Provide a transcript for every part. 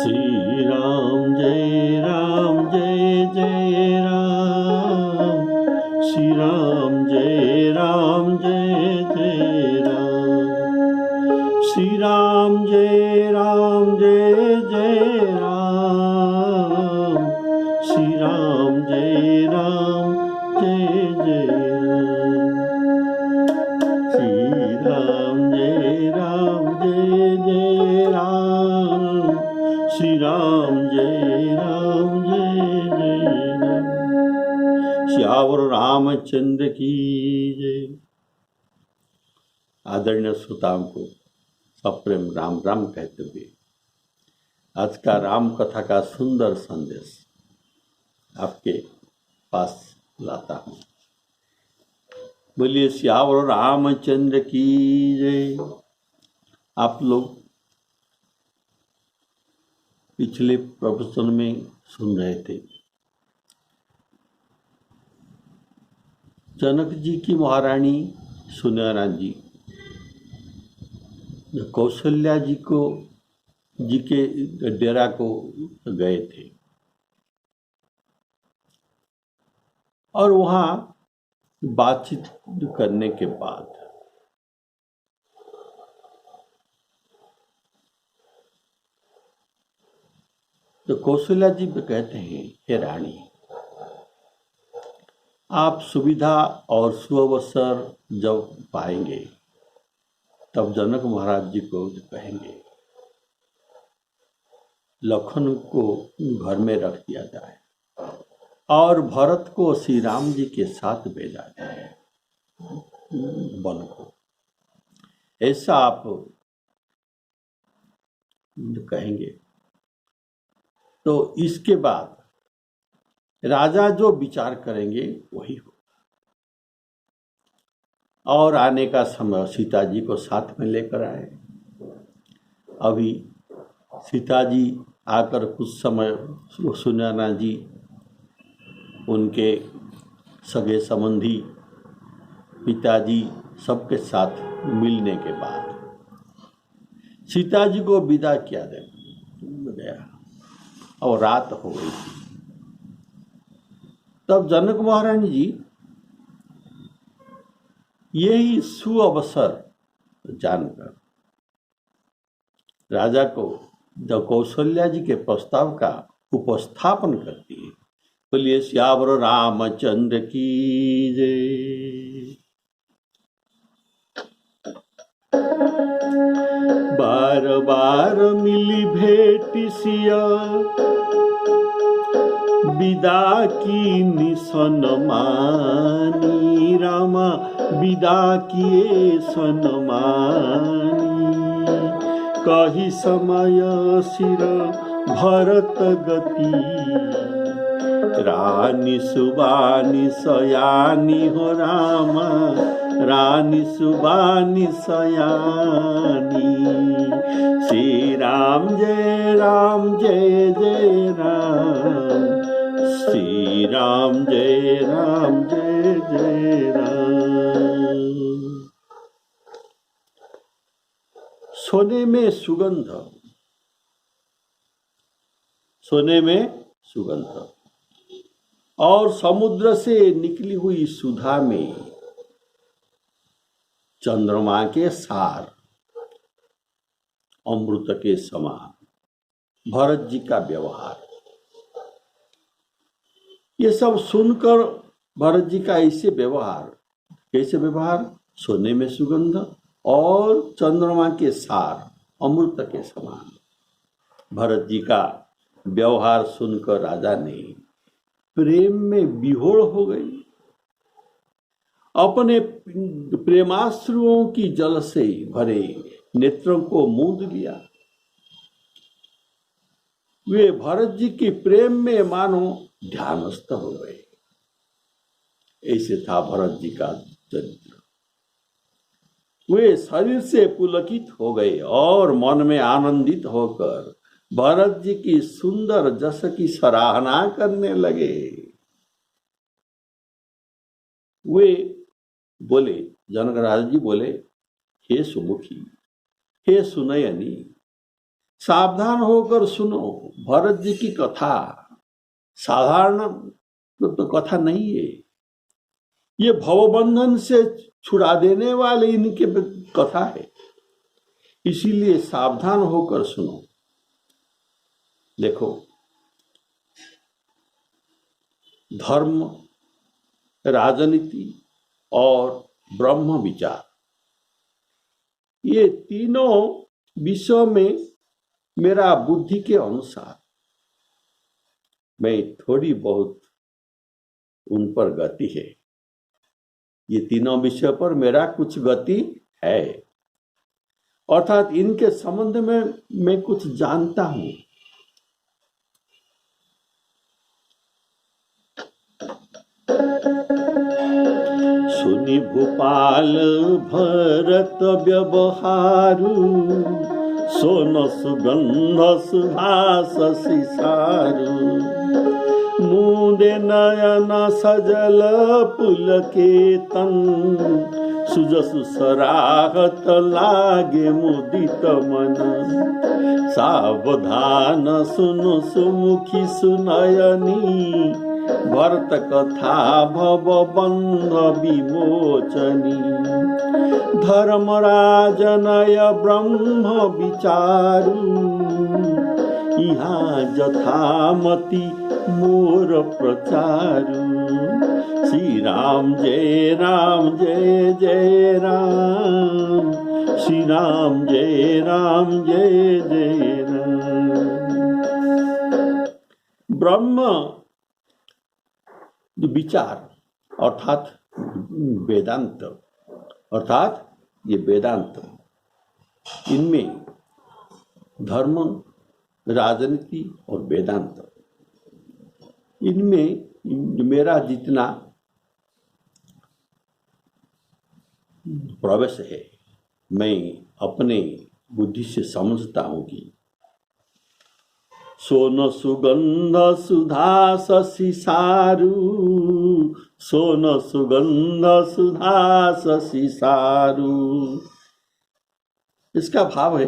श्री राम जय जय राम। श्री राम जय जय राम। श्री राम जय जय राम। श्री राम जय जय राम। श्री राम जय जय राम। श्री राम जय जय राम। श्यावर रामचंद्र की जय। आदरणीय श्रोताओं को सप्रेम राम राम कहते हुए आज का राम कथा का सुंदर संदेश आपके पास लाता हूँ। बोलिए श्यावर रामचंद्र की जय। आप लोग पिछले प्रवचन में सुन रहे थे जनक जी की महारानी सुनैना जी कौशल्या जी के डेरा को गए थे और वहाँ बातचीत करने के बाद तो कौशल्या जी कहते हैं, हे रानी, आप सुविधा और सुअवसर जब पाएंगे तब जनक महाराज जी को कहेंगे लखन को घर में रख दिया जाए और भरत को श्री राम जी के साथ भेजा जाए वन को। ऐसा आप कहेंगे तो इसके बाद राजा जो विचार करेंगे वही होगा। और आने का समय सीता जी को साथ में लेकर आए। अभी सीता जी आकर कुछ समय सुनैना जी उनके सगे संबंधी पिताजी सबके साथ मिलने के बाद सीता जी को विदा किया गया और रात हो गई थी। तब जनक महारानी जी यही सुअवसर जानकर राजा को जब कौशल्या जी के प्रस्ताव का उपस्थापन करती है। बोलिए श्यावर रामचंद्र की जय। बार बार मिली भेट सिया विदा की निसन मानी। रामा विदा किए सनमानी। कही समय सिर भरत गति। रानी सुबानी सयानी हो रामा। रानी सुबानी सयानी। श्री राम जय जय राम। श्री राम जय जय राम। सोने में सुगंध, सोने में सुगंध और समुद्र से निकली हुई सुधा में चंद्रमा के सार अमृत के समान भरत जी का व्यवहार। ये सब सुनकर भरत जी का ऐसे व्यवहार, कैसे व्यवहार? सोने में सुगंध और चंद्रमा के सार अमृत के समान भरत जी का व्यवहार सुनकर राजा ने प्रेम में विभोर हो गई। अपने प्रेमाश्रुओं की जल से भरे नेत्रों को मूंद लिया। वे भरत जी की प्रेम में मानो ध्यानस्थ हो गए। ऐसे था भरत जी का चरित्र। वे शरीर से पुलकित हो गए और मन में आनंदित होकर भरत जी की सुंदर जस की सराहना करने लगे। वे बोले, जनक राज जी बोले, हे सुमुखी, हे सुनयनी, सावधान होकर सुनो। भरत जी की कथा साधारण तो कथा नहीं है, ये भवबंधन से छुड़ा देने वाले इनके कथा है, इसीलिए सावधान होकर सुनो। देखो, धर्म, राजनीति और ब्रह्म विचार, ये तीनों विषयों में मेरा बुद्धि के अनुसार मैं थोड़ी बहुत उन पर गति है। ये तीनों विषयों पर मेरा कुछ गति है, अर्थात इनके संबंध में मैं कुछ जानता हूं। सुनि भूपाल भरत व्यवहारु, सोन सुगंध सुभास सिसारु। मुदे नयन सजल पुलकेतन, सुजसु सराहत लागे मुदित मन। सावधान सुनु सुमुखी सुनयनी, भरत कथा भव बंध विमोचनी। धर्मराजनय ब्रह्म विचारु, यहाँ जथामति मोर प्रचारु। श्री राम जय राम जय जय राम, श्री राम जय जय राम। ब्रह्म विचार अर्थात वेदांत, अर्थात ये वेदांत, इनमें धर्म, राजनीति और वेदांत, इनमें मेरा जितना प्रवेश है, मैं अपने बुद्धि से समझता हूं कि सोन सुगंध सुधा शशि सारु, सोन सुगंध सुधा शशि सारु। इसका भाव है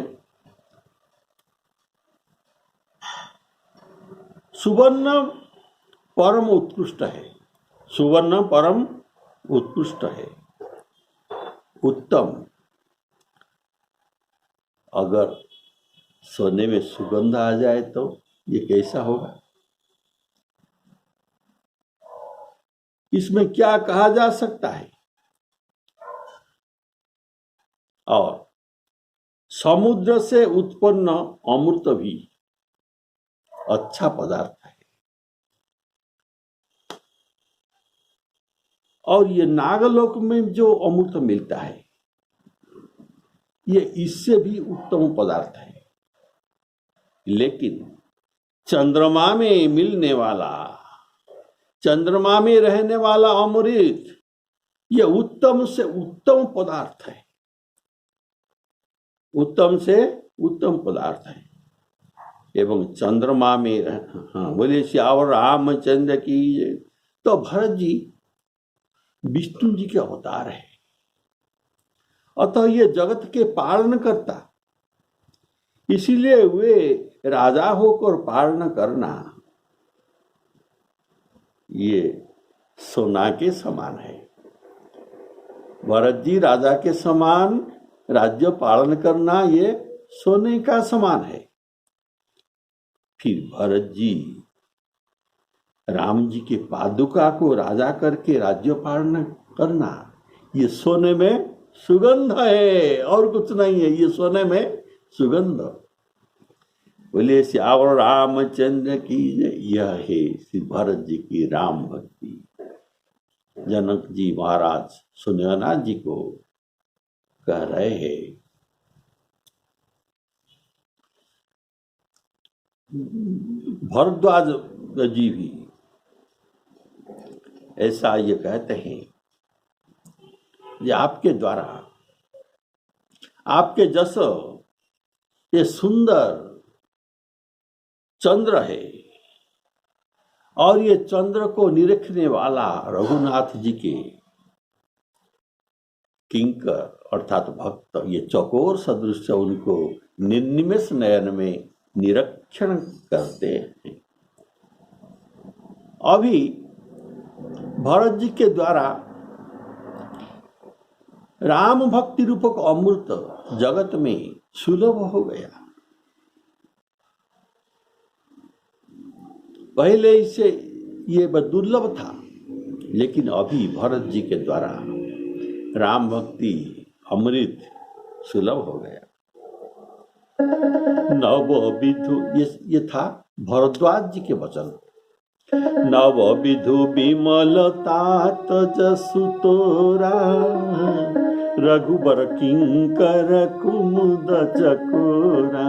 सुवर्ण परम उत्कृष्ट है, सुवर्ण परम उत्कृष्ट है, उत्तम। अगर सोने में सुगंध आ जाए तो ये कैसा होगा? इसमें क्या कहा जा सकता है? और समुद्र से उत्पन्न अमृत भी अच्छा पदार्थ है, और ये नागलोक में जो अमृत मिलता है ये इससे भी उत्तम पदार्थ है। लेकिन चंद्रमा में मिलने वाला, चंद्रमा में रहने वाला अमृत ये उत्तम से उत्तम पदार्थ है, उत्तम से उत्तम पदार्थ है। एवं चंद्रमा में बोले श्यावर रामचंद्र की। तो भरत जी विष्णु जी के अवतार है, अतः ये जगत के पालन करता, इसीलिए वे राजा होकर पालन करना ये सोना के समान है। भरत जी राजा के समान राज्य पालन करना ये सोने का समान है। फिर भरत जी राम जी के पादुका को राजा करके राज्य पालन करना, ये सोने में सुगंध है और कुछ नहीं है, ये सोने में सुगंध। बोले श्यावर रामचंद्र की। यह है श्री भरत जी की राम भक्ति। जनक जी महाराज सुनयना जी को कह रहे हैं, भरद्वाज जी भी ऐसा ये कहते हैं कि आपके द्वारा, आपके जैसा ये सुंदर चंद्र है, और ये चंद्र को निरखने वाला रघुनाथ जी के किंकर अर्थात भक्त, ये चकोर सदृश उनको निर्निमेष नयन में निरीक्षण करते हैं। अभी भरत जी के द्वारा राम भक्ति रूपक अमृत जगत में सुलभ हो गया। पहले इसे ये दुर्लभ था, लेकिन अभी भरत जी के द्वारा राम भक्ति अमृत सुलभ हो गया। नव विधु, ये था भरद्वाज जी के वचन। नव विधु विमलता तजसु तोरा, रघुबर किंकर कुमुद चकोरा।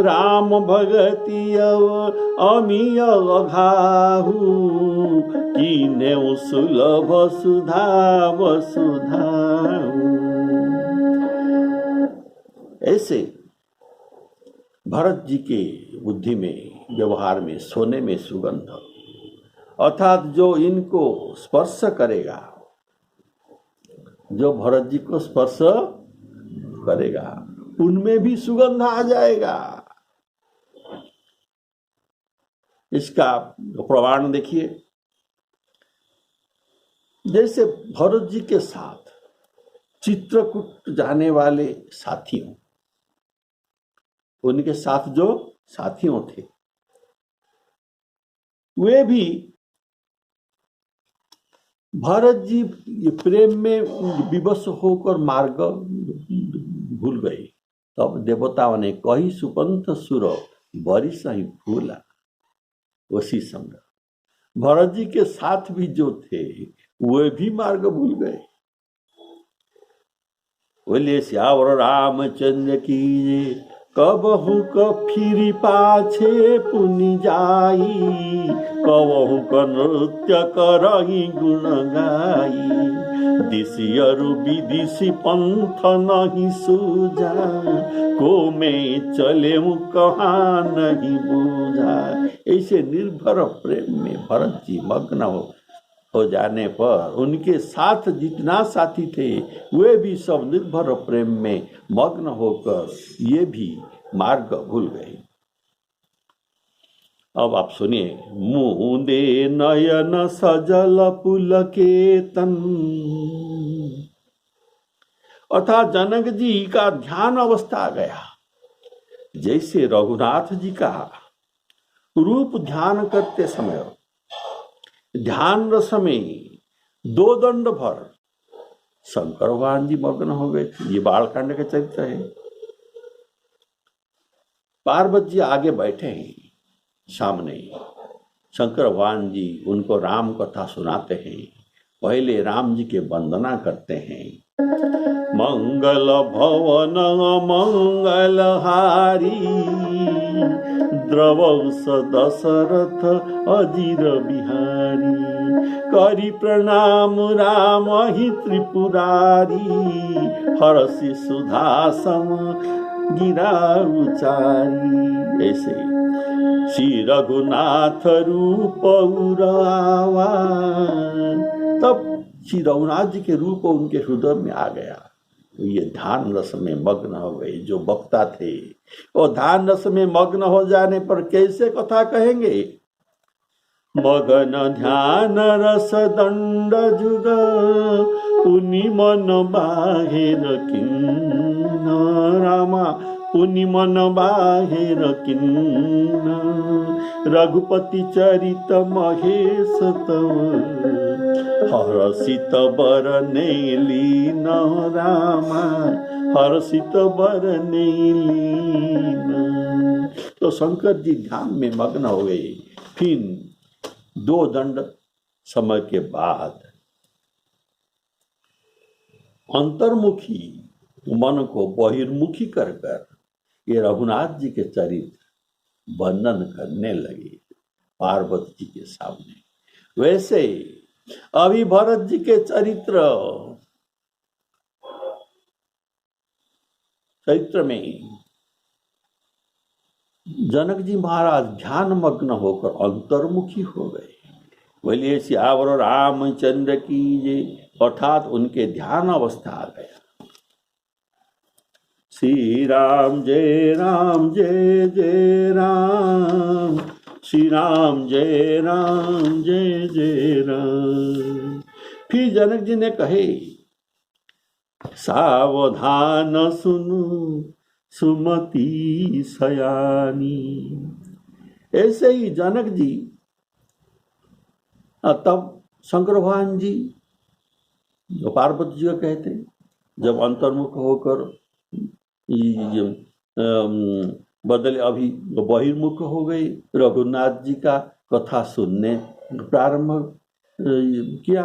राम भगति अमिय अघाहु, कीने सुलभ सुधा वसुधाऊ। ऐसे भरत जी के बुद्धि में, व्यवहार में, सोने में सुगंध, अर्थात जो इनको स्पर्श करेगा, जो भरत जी को स्पर्श करेगा, उनमें भी सुगंध आ जाएगा। इसका प्रमाण देखिए, जैसे भरत जी के साथ चित्रकूट जाने वाले साथियों, उनके साथ जो साथियों थे, वे भी भरत जी प्रेम में विवश होकर मार्ग भूल गए। तब देवताओं ने कही सुपंथ सुर बरिस ही फूला। उसी समय भरत जी के साथ भी जो थे वे भी मार्ग भूल गए। बोले श्यावर रामचंद्र की, कबहु क फिरी पाछे पुनि जाई, कबहु क नृत्य करही गुण गाई। दिसियरु विदिशी पंथ नहीं सूझा, को में चले कहाँ नहीं बूझा। ऐसे निर्भर प्रेम में भरत जी मग्न हो जाने पर उनके साथ जितना साथी थे वे भी सब निर्भर प्रेम में मग्न होकर ये भी मार्ग भूल गए। अब आप सुनिए, मुंदे नयन सजल पुलकेतन, अर्थात जनक जी का ध्यान अवस्था आ गया। जैसे रघुनाथ जी का रूप ध्यान करते समय ध्यान रस में दो दंड भर शंकर भगवान जी मग्न हो गए थे। ये बालकांड के चरित्र है। पार्वती जी आगे बैठे हैं सामने, शंकर भगवान जी उनको राम कथा सुनाते हैं। पहले राम जी के वंदना करते हैं। मंगल भवन मंगल हारी, द्रवौस दशरथ अजीर बिहारी। करी प्रणाम राम ही त्रिपुरारी, हरषि सुधासम गिरा उचारी। ऐसे श्री रघुनाथ रूप उरावा, तब श्री रघुनाथ जी के रूप उनके हृदय में आ गया। ये ध्यान रस में मग्न हो गए। जो वक्ता थे वो ध्यान रस में मग्न हो जाने पर कैसे कथा कहेंगे। मगन ध्यान रस दंड जुग, पुनि मन बाहेर किन्न। रामा पुनि मन बाहेर किन्न, रघुपति चरित महेश तव। हर्षित बरने लीन रामा, हर्षित बरने लीन। तो शंकर जी ध्यान में मग्न हो गए। फिर दो दंड समय के बाद अंतर्मुखी मन को बहिर्मुखी कर ये रघुनाथ जी के चरित्र वर्णन करने लगे पार्वती जी के सामने। वैसे अभी भरत जी के चरित्र में जनक जी महाराज ध्यान मग्न होकर अंतर्मुखी हो गए। बोलिए सियावर रामचंद्र की जय। अर्थात उनके ध्यान अवस्था आ गया। श्री राम जय जय राम, श्री राम जय जय राम। फिर जनक जी ने कहे, सावधान सुनु सुमति सयानी। ऐसे ही जनक जी तब शंकर भगवान जी जो पार्वती जी को कहते, जब अंतर्मुख होकर बदले अभी बहिर्मुख हो गई, रघुनाथ जी का कथा सुनने प्रारंभ किया,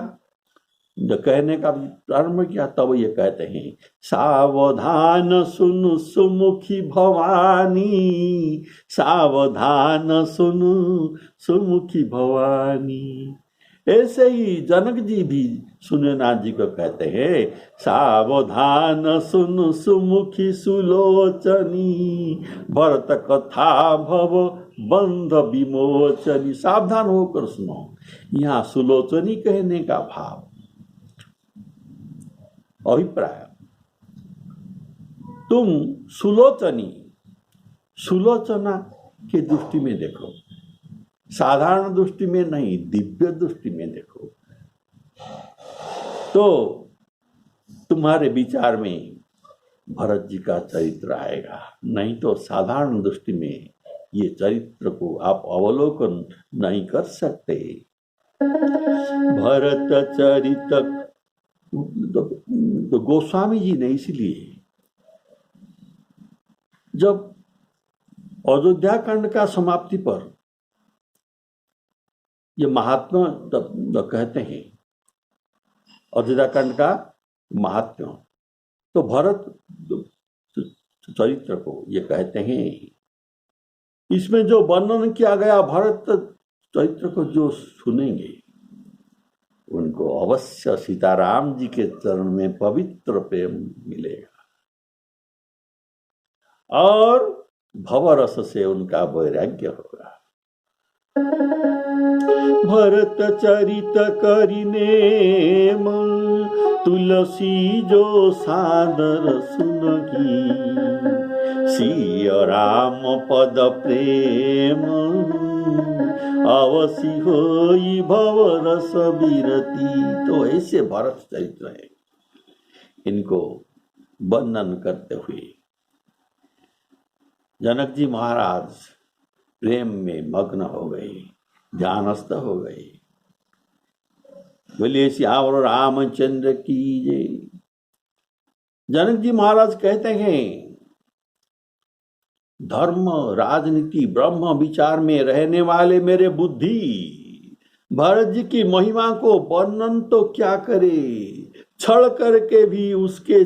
जो कहने का प्रारंभ किया, तब ये कहते हैं, सावधान सुनु सुमुखी भवानी, सावधान सुनु सुमुखी भवानी। ऐसे ही जनक जी भी सुनेनाथ जी को कहते हैं, सावधान सुनु सुमुखी सुलोचनी, भरत कथा भव बंध विमोचनी। सावधान होकर सुनो। यहाँ सुलोचनी कहने का भाव, अभिप्राय, तुम सुलोचनी, सुलोचना की दृष्टि में देखो, साधारण दृष्टि में नहीं, दिव्य दृष्टि में देखो, तो तुम्हारे विचार में भरत जी का चरित्र आएगा। नहीं तो साधारण दृष्टि में ये चरित्र को आप अवलोकन नहीं कर सकते। भरत चरित तो गोस्वामी जी ने इसलिए जब अयोध्या कांड का समाप्ति पर ये महात्मा कहते हैं, अयोध्या कांड का महात्म्य, तो भरत चरित्र को ये कहते हैं, इसमें जो वर्णन किया गया भरत चरित्र को जो सुनेंगे उनको अवश्य सीताराम जी के चरण में पवित्र प्रेम मिलेगा और भवरस से उनका वैराग्य होगा। भरत चरित करिने मन, तुलसी जो सादर सुनगी, सिय राम पद प्रेम, अवसी होई भवरस विरती। तो ऐसे भरत चरित्र है, इनको वर्णन करते हुए जनक जी महाराज प्रेम में मग्न हो गए, ध्यानस्थ हो गए। बोलिए सियावर रामचंद्र की जय। जनक जी महाराज कहते हैं, धर्म राजनीति ब्रह्म विचार में रहने वाले मेरे बुद्धि, भरत जी की महिमा को वर्णन तो क्या करे, छल करके भी उसके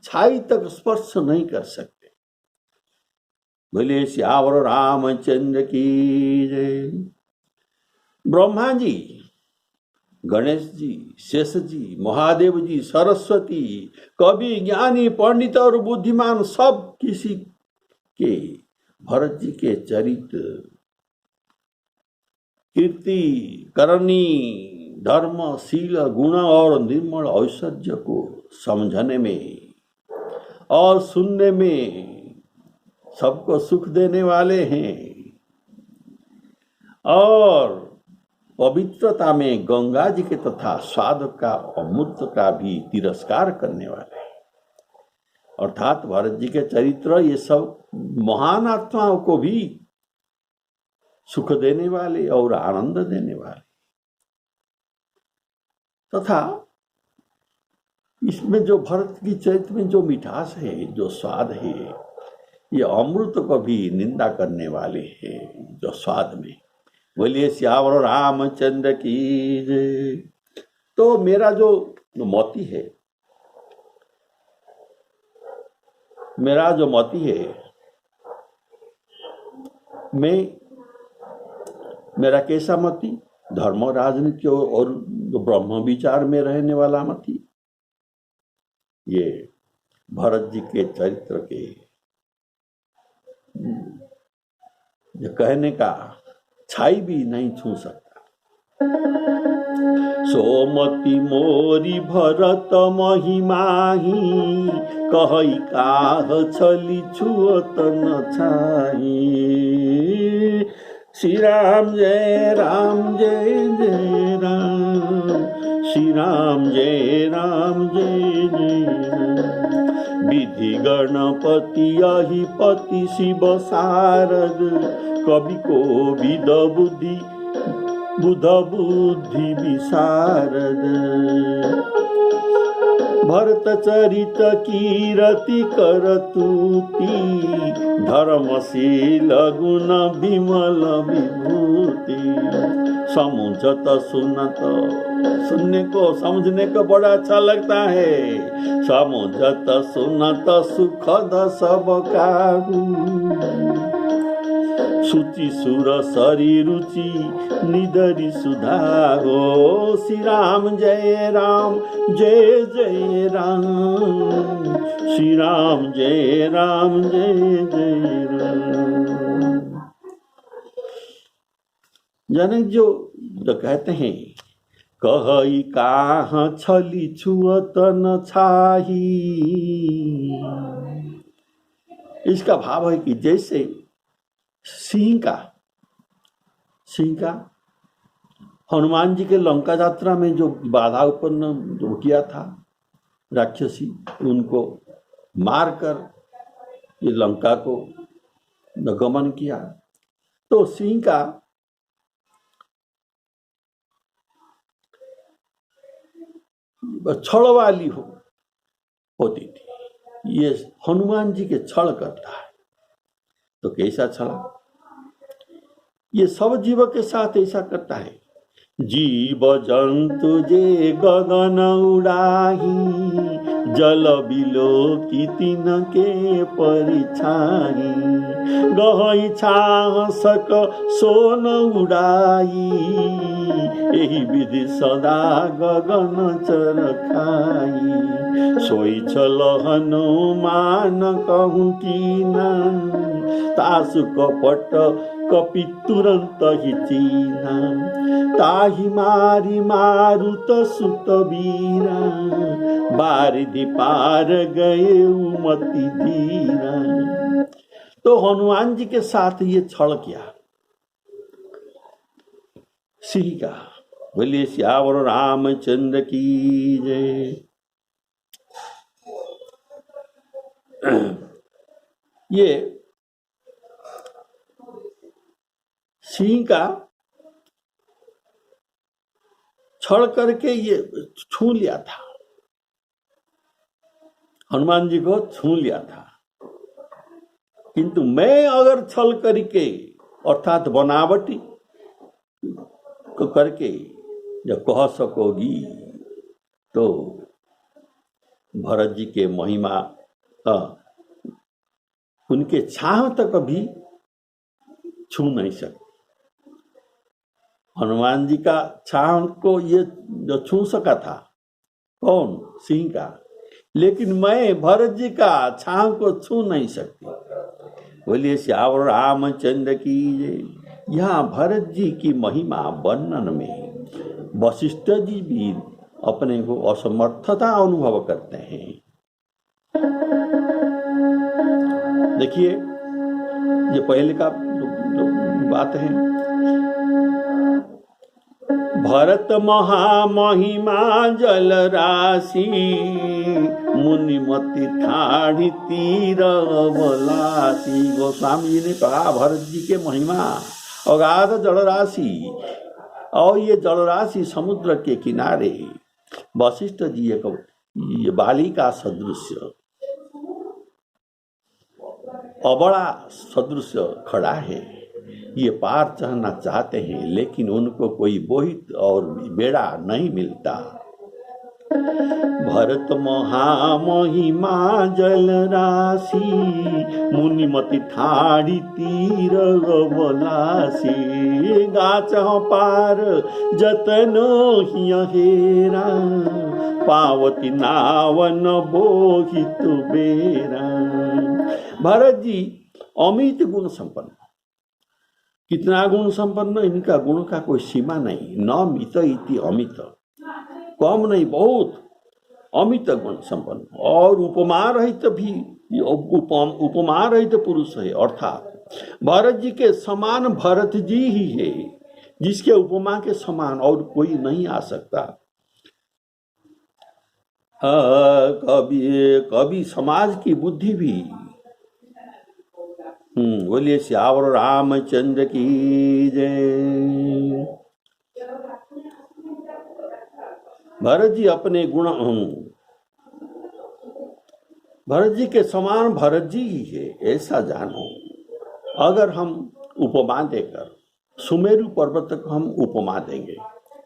छाई तक स्पर्श नहीं कर सकते। बोले सियावर रामचंद्र की जय। ब्रह्मा जी, गणेश जी, शेष जी, महादेव जी, सरस्वती, कवि, ज्ञानी, पंडित और बुद्धिमान सब किसी के भरत जी के चरित्र, कीर्ति, करनी, धर्म, शील, गुण और निर्मल ऐश्वर्य को समझने में और सुनने में सबको सुख देने वाले हैं और पवित्रता में गंगा जी के तथा स्वाद का अमृत का भी तिरस्कार करने वाले हैं। अर्थात भरत जी के चरित्र ये सब महान आत्माओं को भी सुख देने वाले और आनंद देने वाले, तथा इसमें जो भरत की चरित्र में जो मिठास है, जो स्वाद है, ये अमृत को भी निंदा करने वाले हैं जो स्वाद में। बोलिए सियावर रामचंद्र की जय। तो मेरा जो मोती है, मेरा कैसा मती, धर्म राजनीति और ब्रह्म विचार में रहने वाला मती, ये भरत जी के चरित्र के जो कहने का छाई भी नहीं छू सकता। सोमति मोरी भरत महिमाही कहई काह छली छुअत न छाई। श्री राम जय राम जय जय राम, श्री राम जय राम जय जय राम। विधि गणपति अहिपति शिव शारद, कवि कोविद बुद्धि बुध बुद्धि विशारद। भरत चरित कीरति करतुति, धर्मशील गुण विमल विभूति। समुझत सुनत, सुनने को समझने को बड़ा अच्छा लगता है। समुझत सुनत सुखद सब काहू, सुचि सुर सरी रुचि निदरी सुधा हो। श्री राम जय राम जय जय राम, श्री राम जय राम जय जय राम। जनक जो कहते हैं कहई काहाँ छली छुअत न छाही, इसका भाव है कि जैसे सिंह का हनुमान जी के लंका यात्रा में जो बाधा उत्पन्न जो किया था, राक्षसी उनको मारकर ये लंका को गमन किया, तो सिंह का छल वाली होती थी, ये हनुमान जी के छल करता है। तो कैसा छल? ये सब जीव के साथ ऐसा करता है। जीव जंतु जे गगन उड़ाही, जल बिलो की तीन के परिछाही। गहई छासक सोन उड़ाई, यही विधि सदा गगन चर खाई। सोई छल हनुमान कहूँ की ना, तासु कपट कपि तुरंत ही चीना। ताही मारी मारुत सुत वीरा, बारिधि पार गए उमति धीरा। तो हनुमान जी के साथ ये छल किया सिंह का। बोलिए सियावर रामचंद्र की जय। ये सिंह का छल करके ये छू लिया था, हनुमान जी को छू लिया था। किंतु मैं अगर छल करके अर्थात बनावटी को करके जब कह सकोगी तो भरत जी के महिमा उनके छाह तक भी छू नहीं सकते। हनुमान जी का छाह को ये जो छू सका था कौन? सिंह का। लेकिन मैं भरत जी का छाह को छू नहीं सकती। बोलिए श्यावर रामचंद्र की जय। यहाँ भरत जी की महिमा वर्णन में वशिष्ठ जी भी अपने को असमर्थता अनुभव करते हैं। देखिए ये पहले का बात है। भरत महामहिमा जल राशि, मुनिमति ठाढ़ी तीर बलासी। गोस्वामी जी ने कहा भरत जी के महिमा अगाध जल राशि, और ये जल राशि समुद्र के किनारे वशिष्ठ जी एक ये बालिका सदृश्य अबड़ा सदृश्य खड़ा है। ये पार चढ़ना चाहते हैं लेकिन उनको कोई बोहित और बेड़ा नहीं मिलता। भरत महामहिमा जल राशि, मुनिमति ठाढ़ी तीर बलासी। गाछ पार जतनो हेरा, पावती नावन बोहित बेरा। भरत जी अमित गुण संपन्न, कितना गुण संपन्न, इनका गुण का कोई सीमा नहीं। न मित इति अमित, कम नहीं बहुत अमित गुण संपन्न। और उपमा रहित भी, उपमा रहित पुरुष है, अर्थात भरत जी के समान भरत जी ही है, जिसके उपमा के समान और कोई नहीं आ सकता। कभी समाज की बुद्धि भी। बोलिए श्यावर रामचंद्र की जय। भरत जी अपने गुण, भरत जी के समान भरत जी ही है, ऐसा जानो। अगर हम उपमा देकर सुमेरु पर्वत को हम उपमा देंगे,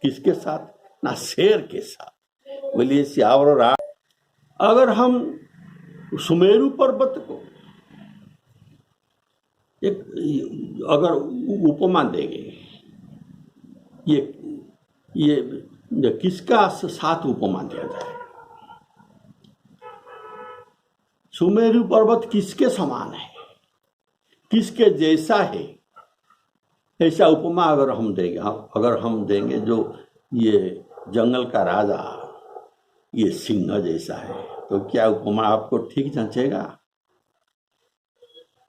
किसके साथ? ना शेर के साथ। बोलिए श्यावर राम। अगर हम सुमेरु पर्वत को एक अगर उपमा देंगे, ये किसका साथ उपमा दिया जाए? सुमेरु पर्वत किसके समान है, किसके जैसा है, ऐसा उपमा अगर हम देंगे, जो ये जंगल का राजा ये सिंह जैसा है, तो क्या उपमा आपको ठीक जंचेगा?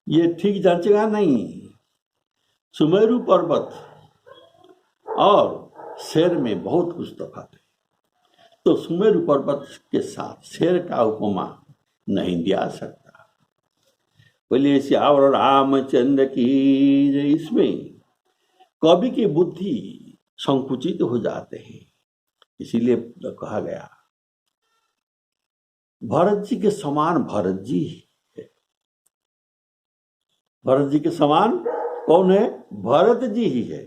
ये ठीक जंचेगा नहीं। सुमेरु पर्वत और शेर में बहुत कुछ तफावत है, तो सुमेरु पर्वत के साथ शेर का उपमा नहीं दिया सकता। बोलिए श्यावर रामचंद्र की जय। इसमें कवि की बुद्धि संकुचित हो जाते हैं, इसीलिए कहा गया भरत जी के समान भरत जी है। भरत जी के समान कौन है? भरत जी ही है।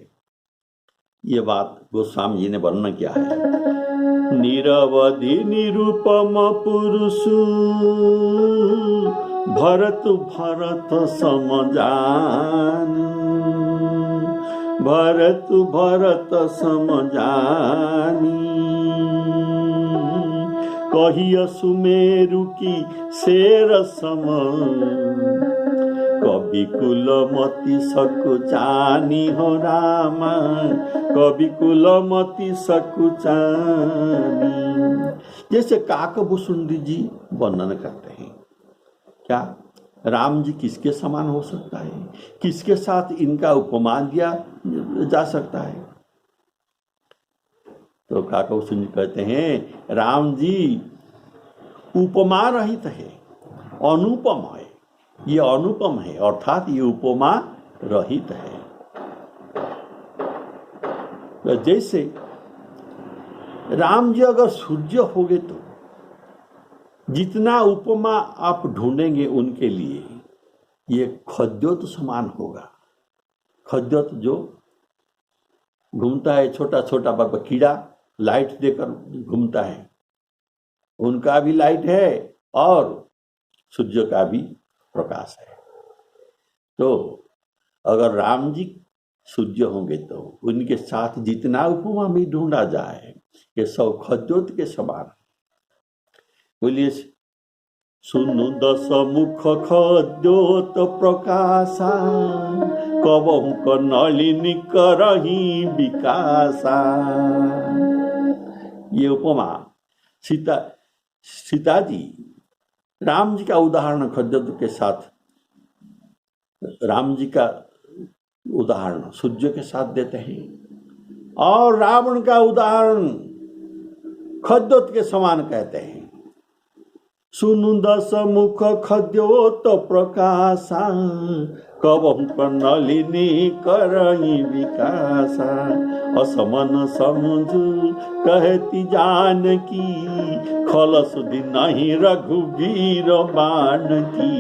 ये बात गोस्वामी जी ने वर्णन किया है। निरवधि निरुपम पुरुष भरत भरत समजानी, भरत भरत समजानी। कहिय सुमेरु की शेर सम, कवि कुलमति सकुचानी हो रामा, कवि कुलमति सकुचानी। जैसे काकभूषुंडी जी वर्णन करते हैं, क्या राम जी किसके समान हो सकता है, किसके साथ इनका उपमा दिया जा सकता है? तो काकभूषुंडी कहते हैं राम जी उपमा रहित है, अनुपम है। ये अनुपम है, अर्थात ये उपमा रहित है। तो जैसे राम जी अगर सूर्य होंगे तो जितना उपमा आप ढूंढेंगे उनके लिए, ये खद्योत समान होगा। खद्योत जो घूमता है, छोटा छोटा बाबा कीड़ा लाइट देकर घूमता है, उनका भी लाइट है और सूर्य का भी प्रकाश है। तो अगर राम जी सूर्य होंगे तो उनके साथ जितना उपमा भी ढूंढा जाए, ये सब खद्योत के समान। बोलिए सुनु दस मुख खद्योत प्रकाशा, कबहु क नलिनी करही विकासा। ये उपमा सीता जी राम जी का उदाहरण खद्योत के साथ, राम जी का उदाहरण सूर्य के साथ देते हैं, और रावण का उदाहरण खद्योत के समान कहते हैं। सुनु दस मुख खद्योत प्रकाशा, कबहु क नलिनी करही विकासा। असमन समझू कहती जानकी, खल सुधि नहीं रघुवीर बाण की।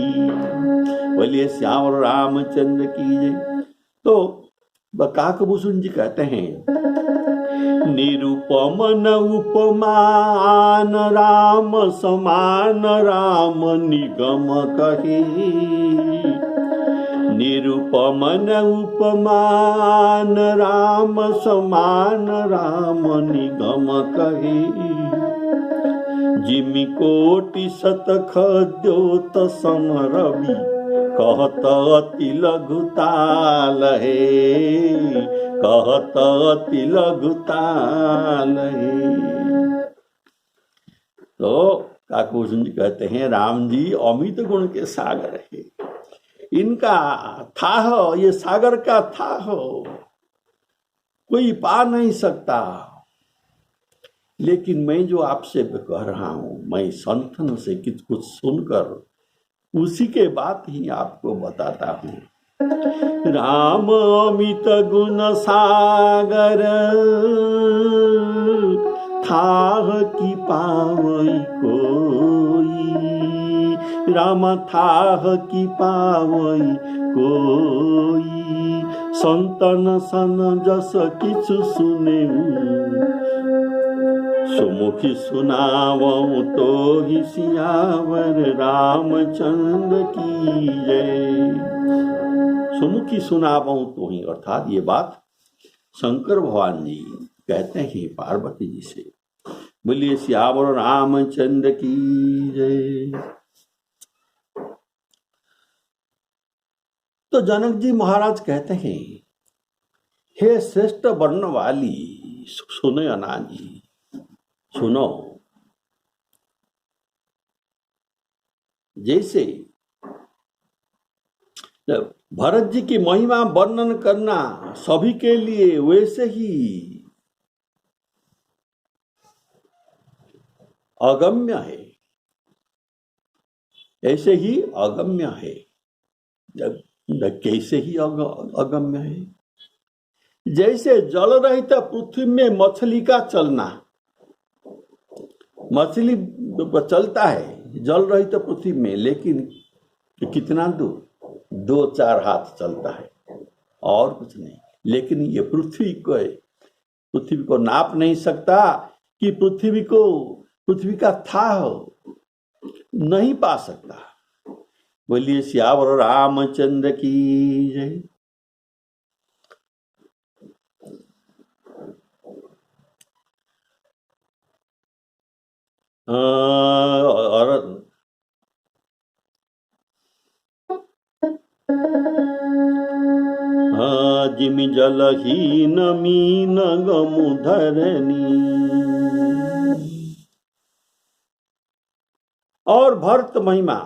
बोलिए श्याम रामचंद्र की जय। तो काकभूषुंडी जी कहते हैं निरुपम न उपमान, राम समान राम निगम कहे। निरुपम न उपमान, राम समान राम निगम कहे। जिमि कोटि शत खद्योत समरवि, कहत अति लघुताल है, कहत अति लघुताल है। तो काकभूषण जी कहते हैं राम जी अमित गुण के सागर है, इनका थाह, ये सागर का थाह कोई पा नहीं सकता। लेकिन मैं जो आपसे कह रहा हूं, मैं संतन से कुछ सुनकर उसी के बात ही आपको बताता हूं। राम अमित गुण सागर, थाह की पावई कोई, राम थाह की पावई कोई, संतन सन जस किछु सुने, सुमुखी सुनावऊं तो ही सियावर रामचंद्र की जय। सुमुखी सुनावऊं तो ही, अर्थात ये बात शंकर भगवान जी कहते हैं पार्वती जी से, बोलिए सियावर रामचंद्र की जय। तो जनक जी महाराज कहते हैं, हे श्रेष्ठ वर्ण वाली सुनो अनाजी, सुनो। जैसे भरत जी की महिमा वर्णन करना सभी के लिए वैसे ही अगम्य है, ऐसे ही अगम्य है। कैसे ही अगम्य है? जैसे जल रहित पृथ्वी में मछली का चलना, मछली चलता है जल रहित पृथ्वी में, लेकिन कितना दूर? 2-4 हाथ चलता है और कुछ नहीं। लेकिन ये पृथ्वी को नाप नहीं सकता कि पृथ्वी का थाह नहीं पा सकता। बोलिए सियावर रामचंद्र की जय। और जिमि जलहीन मीन गमुधरनी, और भरत महिमा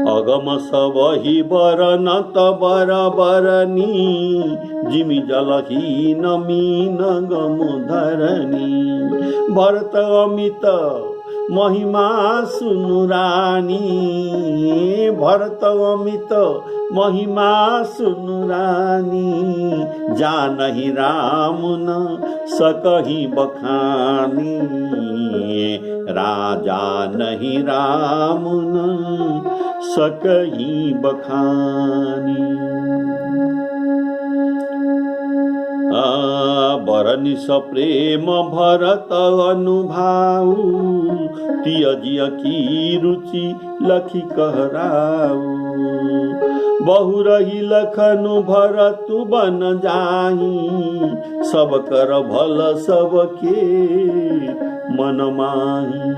अगम सबहि बरनत बरबरनी, जिमि जलहीन मीन गमुधरनी, भरत अमित महिमा सुनु रानी, भरत अमित महिमा सुनु रानी, जानहि राम न सकहि बखानी, राजा नहीं राम न सकहि बखानी। बरनि सप्रेम भरत अनुभाऊ, तियजिया की रुचि लखी कहराऊ, बहु रही लखनु भरतु बन जाही, सब कर भल सबके मन माही।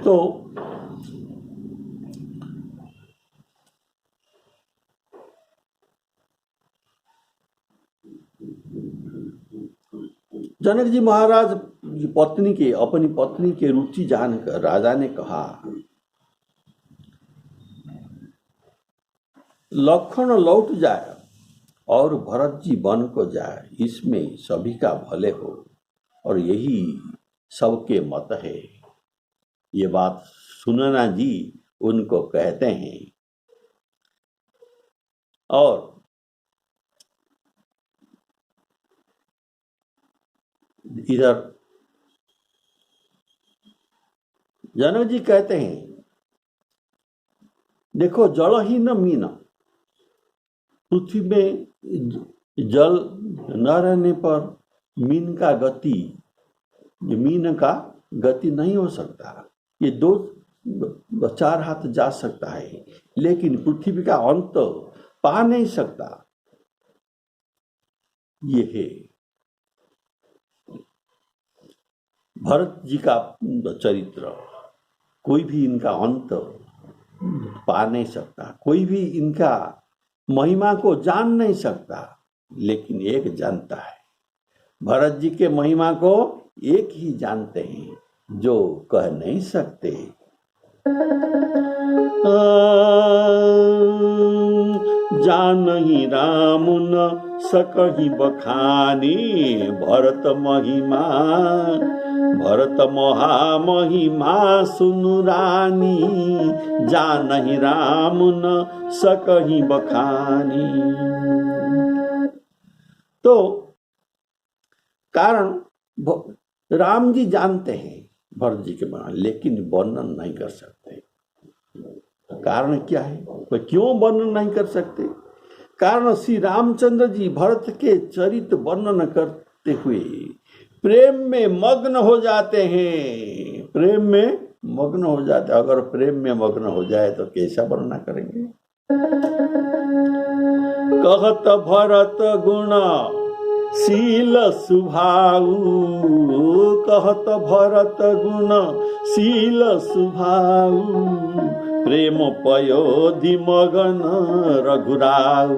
तो जनक जी महाराज अपनी पत्नी के रुचि जानकर राजा ने कहा, लखन लौट जाए और भरत जी बन को जाए, इसमें सभी का भले हो, और यही सबके मत है। ये बात सुनना जी उनको कहते हैं। और इधर जनक जी कहते हैं, देखो जल ही न मीन, पृथ्वी में जल न रहने पर मीन का गति नहीं हो सकता। ये 2-4 हाथ जा सकता है, लेकिन पृथ्वी का अंत पा नहीं सकता। ये है भरत जी का चरित्र। कोई भी इनका अंत पा नहीं सकता, कोई भी इनका महिमा को जान नहीं सकता, लेकिन एक जानता है, भरत जी के महिमा को एक ही जानते हैं जो कह नहीं सकते। जानहि राम न सकहि बखानी, भरत महिमा भरत महामहिमा सुनु रानी, जानहि राम न सकहि बखानी। तो कारण राम जी जानते हैं भरत जी के बारे में, लेकिन वर्णन नहीं कर सकते। कारण क्या है, वे क्यों वर्णन नहीं कर सकते? कारण श्री रामचंद्र जी भरत के चरित्र वर्णन करते हुए प्रेम में मग्न हो जाते हैं, प्रेम में मग्न हो जाते। अगर प्रेम में मग्न हो जाए तो कैसा वर्णन करेंगे? कहत भरत गुण शील सुभाऊ, कहत भरत गुण शील सुभाऊ, प्रेम पयोधि मगन रघुराऊ।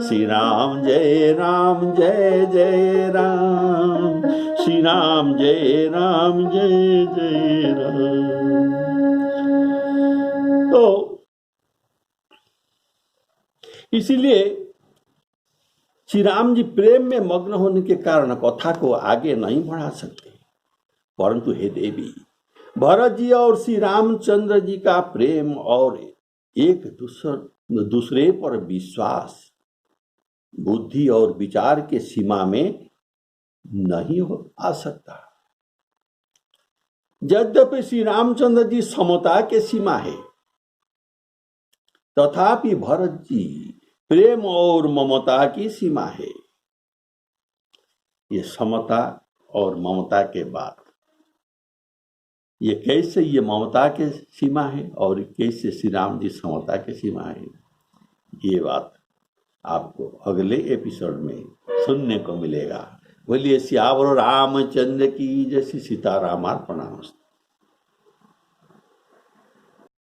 श्री राम जय राम जय जय राम, श्री राम जय राम जय जय राम। तो इसीलिए श्री राम जी प्रेम में मग्न होने के कारण कथा को आगे नहीं बढ़ा सकते। परंतु हे देवी, भरत जी और श्री रामचंद्र जी का प्रेम और एक दूसरे पर विश्वास बुद्धि और विचार के सीमा में नहीं आ सकता। यद्यपि श्री रामचंद्र जी समता के सीमा है, तथापि भरत जी प्रेम और ममता की सीमा है। ये समता और ममता के बाद ये कैसे ये ममता के सीमा है और कैसे श्री राम जी समता के सीमा है, ये बात आपको अगले एपिसोड में सुनने को मिलेगा। बोलिए सियावर रामचंद्र की जय। सीतारामार्पणमस्तु।